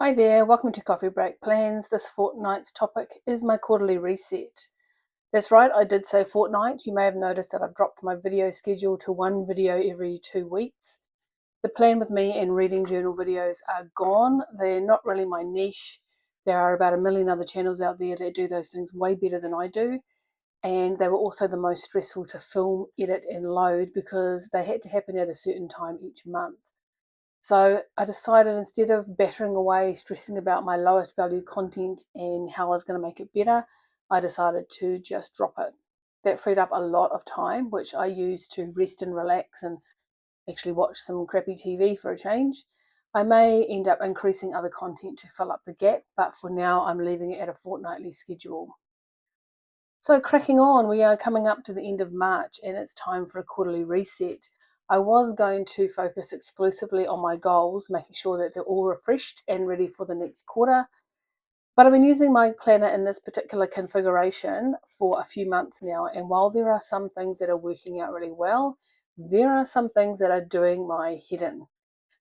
Hi there, welcome to Coffee Break Plans. This fortnight's topic is my quarterly reset. That's right, I did say fortnight. You may have noticed that I've dropped my video schedule to one video every 2 weeks. The plan with me and reading journal videos are gone. They're not really my niche. There are about a million other channels out there that do those things way better than I do. And they were also the most stressful to film, edit, and load because they had to happen at a certain time each month. So I decided instead of battering away, stressing about my lowest value content and how I was going to make it better, I decided to just drop it. That freed up a lot of time, which I used to rest and relax and actually watch some crappy TV for a change. I may end up increasing other content to fill up the gap, but for now I'm leaving it at a fortnightly schedule. So, cracking on, we are coming up to the end of March and it's time for a quarterly reset. I was going to focus exclusively on my goals, making sure that they're all refreshed and ready for the next quarter. But I've been using my planner in this particular configuration for a few months now, and while there are some things that are working out really well, there are some things that are doing my head in.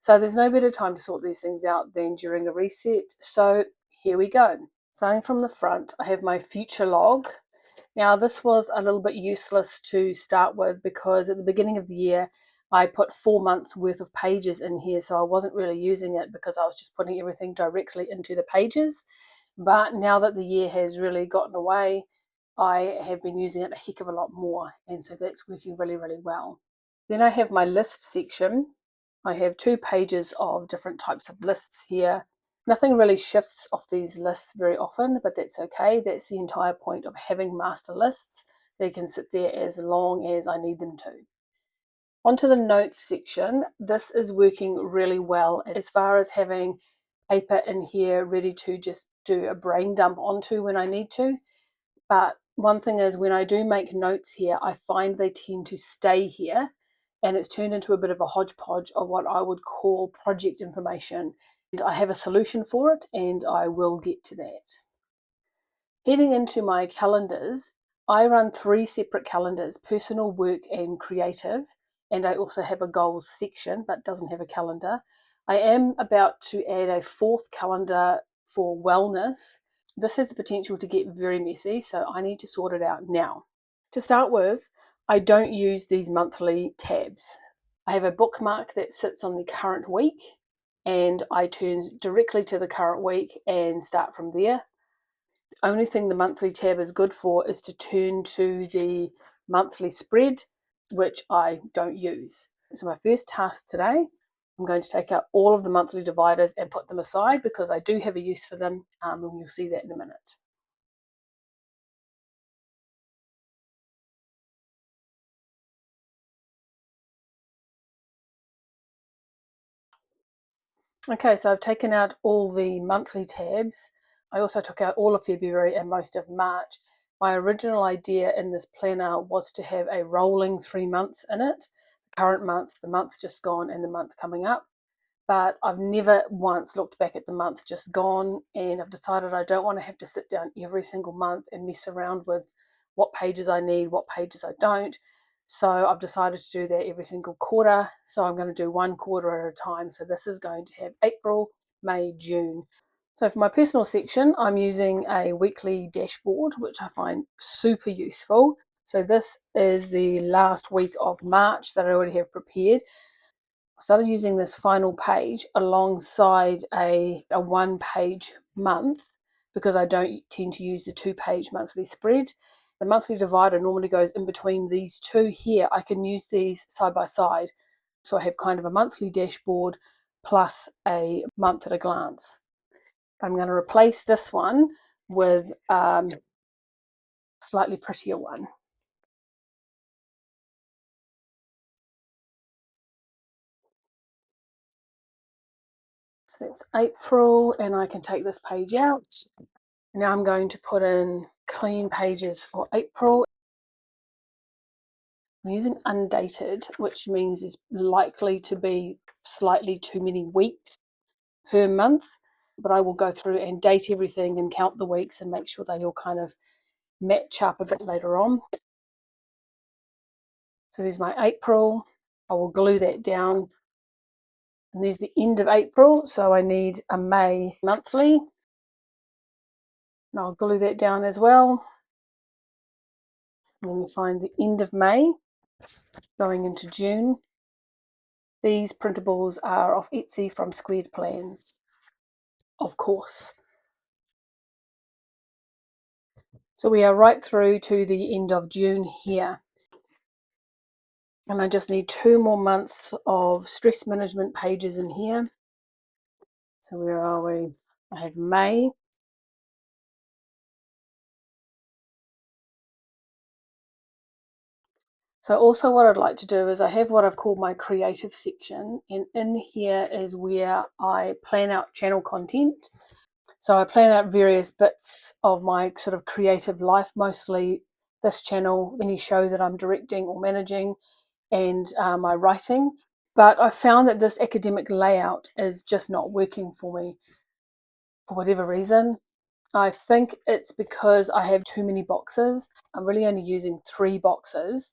So, there's no better time to sort these things out than during a reset. So, here we go. Starting from the front, I have my future log. Now, this was a little bit useless to start with because at the beginning of the year, I put 4 months worth of pages in here, so I wasn't really using it because I was just putting everything directly into the pages. But now that the year has really gotten away, I have been using it a heck of a lot more, and so that's working really, really well. Then I have my list section. I have 2 pages of different types of lists here. Nothing really shifts off these lists very often, but that's okay. That's the entire point of having master lists. They can sit there as long as I need them to. Onto the notes section. This is working really well as far as having paper in here ready to just do a brain dump onto when I need to. But one thing is, when I do make notes here, I find they tend to stay here, and it's turned into a bit of a hodgepodge of what I would call project information. And I have a solution for it, and I will get to that. Heading into my calendars, I run 3 separate calendars: personal, work, and creative. And I also have a goals section that doesn't have a calendar. I am about to add a 4th calendar for wellness. This has the potential to get very messy, so I need to sort it out now. To start with, I don't use these monthly tabs. I have a bookmark that sits on the current week, and I turn directly to the current week and start from there. The only thing the monthly tab is good for is to turn to the monthly spread, which I don't use. So my first task today, I'm going to take out all of the monthly dividers and put them aside because I do have a use for them, and you'll see that in a minute. Okay, so I've taken out all the monthly tabs. I also took out all of February and most of March. My original idea in this planner was to have a rolling 3 months in it: the current month, the month just gone, and the month coming up. But I've never once looked back at the month just gone, and I've decided I don't want to have to sit down every single month and mess around with what pages I need, what pages I don't. So I've decided to do that every single quarter. So I'm going to do one quarter at a time. So this is going to have April, May, June. So for my personal section, I'm using a weekly dashboard, which I find super useful. So this is the last week of March that I already have prepared. I started using this final page alongside a 1 page month because I don't tend to use the 2 page monthly spread. The monthly divider normally goes in between these two here. I can use these side by side. So I have kind of a monthly dashboard plus a month at a glance. I'm going to replace this one with a slightly prettier one. So that's April, and I can take this page out. Now I'm going to put in clean pages for April. I'm using undated, which means there's likely to be slightly too many weeks per month, but I will go through and date everything and count the weeks and make sure they all kind of match up a bit later on. So there's my April. I will glue that down And there's the end of April, so I need a May monthly. And I'll glue that down as well. And then we find the end of May, going into June. These printables are off Etsy from Squared Plans, of course. So we are right through to the end of June here. And I just need 2 more months of stress management pages in here. So where are we? I have May. So also what I'd like to do is I have what I've called my creative section, and in here is where I plan out channel content. So I plan out various bits of my sort of creative life, mostly this channel, any show that I'm directing or managing, and my writing. But I found that this academic layout is just not working for me for whatever reason. I think it's because I have too many boxes. I'm really only using 3 boxes,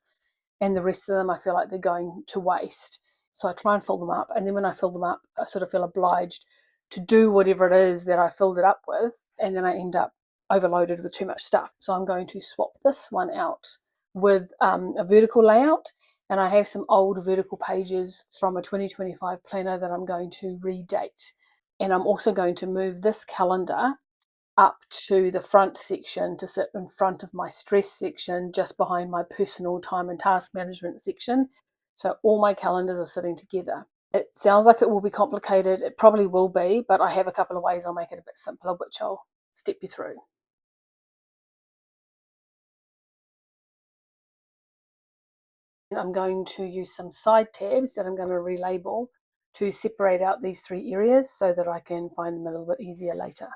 and the rest of them I feel like they're going to waste. So I try and fill them up, and then when I fill them up, I sort of feel obliged to do whatever it is that I filled it up with, and then I end up overloaded with too much stuff. So I'm going to swap this one out with a vertical layout, and I have some old vertical pages from a 2025 planner that I'm going to redate. And I'm also going to move this calendar up to the front section to sit in front of my stress section, just behind my personal time and task management section. So all my calendars are sitting together. It sounds like it will be complicated. It probably will be, but I have a couple of ways I'll make it a bit simpler, which I'll step you through. I'm going to use some side tabs that I'm going to relabel to separate out these 3 areas so that I can find them a little bit easier later.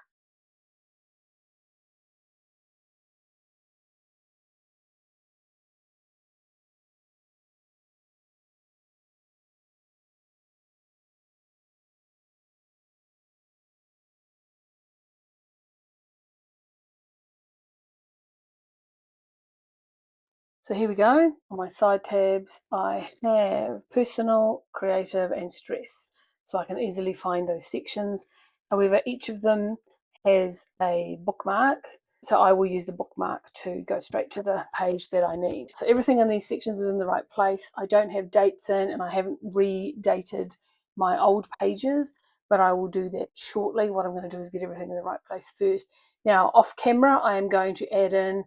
So here we go. On my side tabs, I have personal, creative, and stress. So I can easily find those sections. However, each of them has a bookmark. So I will use the bookmark to go straight to the page that I need. So everything in these sections is in the right place. I don't have dates in, and I haven't redated my old pages, but I will do that shortly. What I'm going to do is get everything in the right place first. Now, off camera, I am going to add in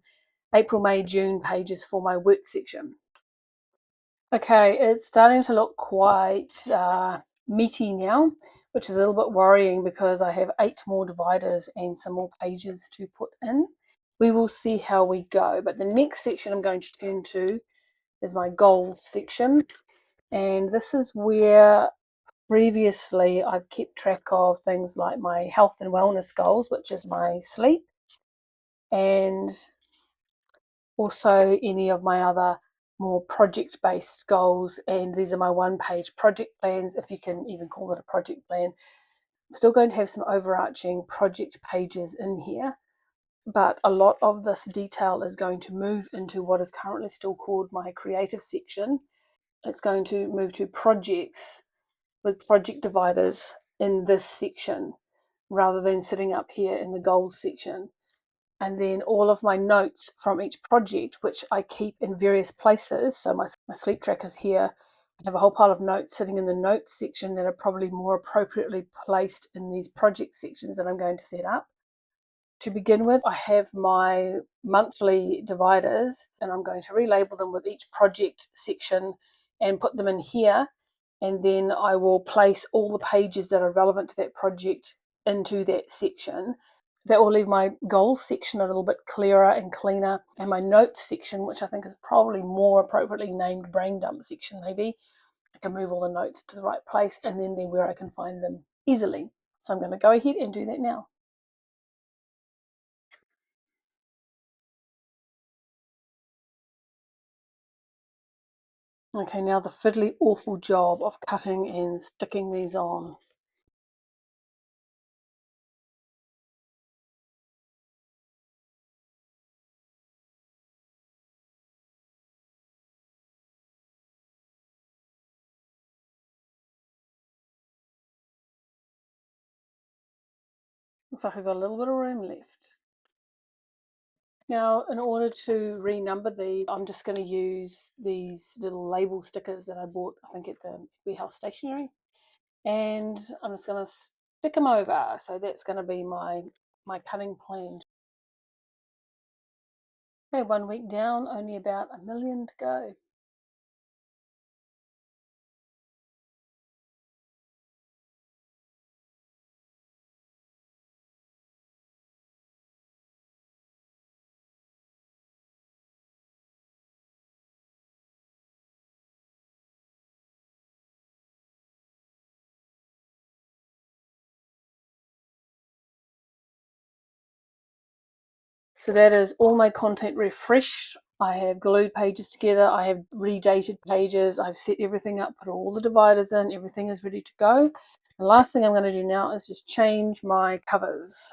April, May, June pages for my work section. Okay, it's starting to look quite meaty now, which is a little bit worrying because I have 8 more dividers and some more pages to put in. We will see how we go, but the next section I'm going to turn to is my goals section, and this is where previously I've kept track of things like my health and wellness goals, which is my sleep, and also any of my other more project-based goals, and these are my 1-page project plans, if you can even call it a project plan. I'm still going to have some overarching project pages in here, but a lot of this detail is going to move into what is currently still called my creative section. It's going to move to projects with project dividers in this section rather than sitting up here in the goals section. And then all of my notes from each project, which I keep in various places. So my sleep trackers here. I have a whole pile of notes sitting in the notes section that are probably more appropriately placed in these project sections that I'm going to set up. To begin with, I have my monthly dividers, and I'm going to relabel them with each project section and put them in here. And then I will place all the pages that are relevant to that project into that section. That will leave my goals section a little bit clearer and cleaner, and my notes section, which I think is probably more appropriately named brain dump section, maybe. I can move all the notes to the right place, and then they're where I can find them easily. So I'm going to go ahead and do that now. Okay, now the fiddly awful job of cutting and sticking these on. Looks like I've got a little bit of room left. Now, in order to renumber these, I'm just going to use these little label stickers that I bought, I think, at the warehouse stationery. And I'm just going to stick them over. So that's going to be my cutting plan. Okay, 1 week down, only about 1 million to go. So that is all my content refreshed. I have glued pages together, I have redated pages, I've set everything up, put all the dividers in, everything is ready to go. The last thing I'm going to do now is just change my covers.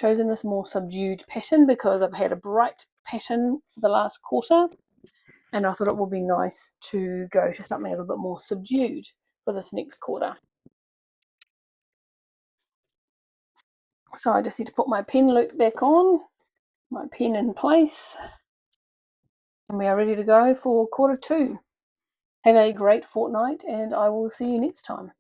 Chosen this more subdued pattern because I've had a bright pattern for the last quarter, and I thought it would be nice to go to something a little bit more subdued for this next quarter. So I just need to put my pen loop back on, my pen in place, and we are ready to go for quarter two. Have a great fortnight, and I will see you next time.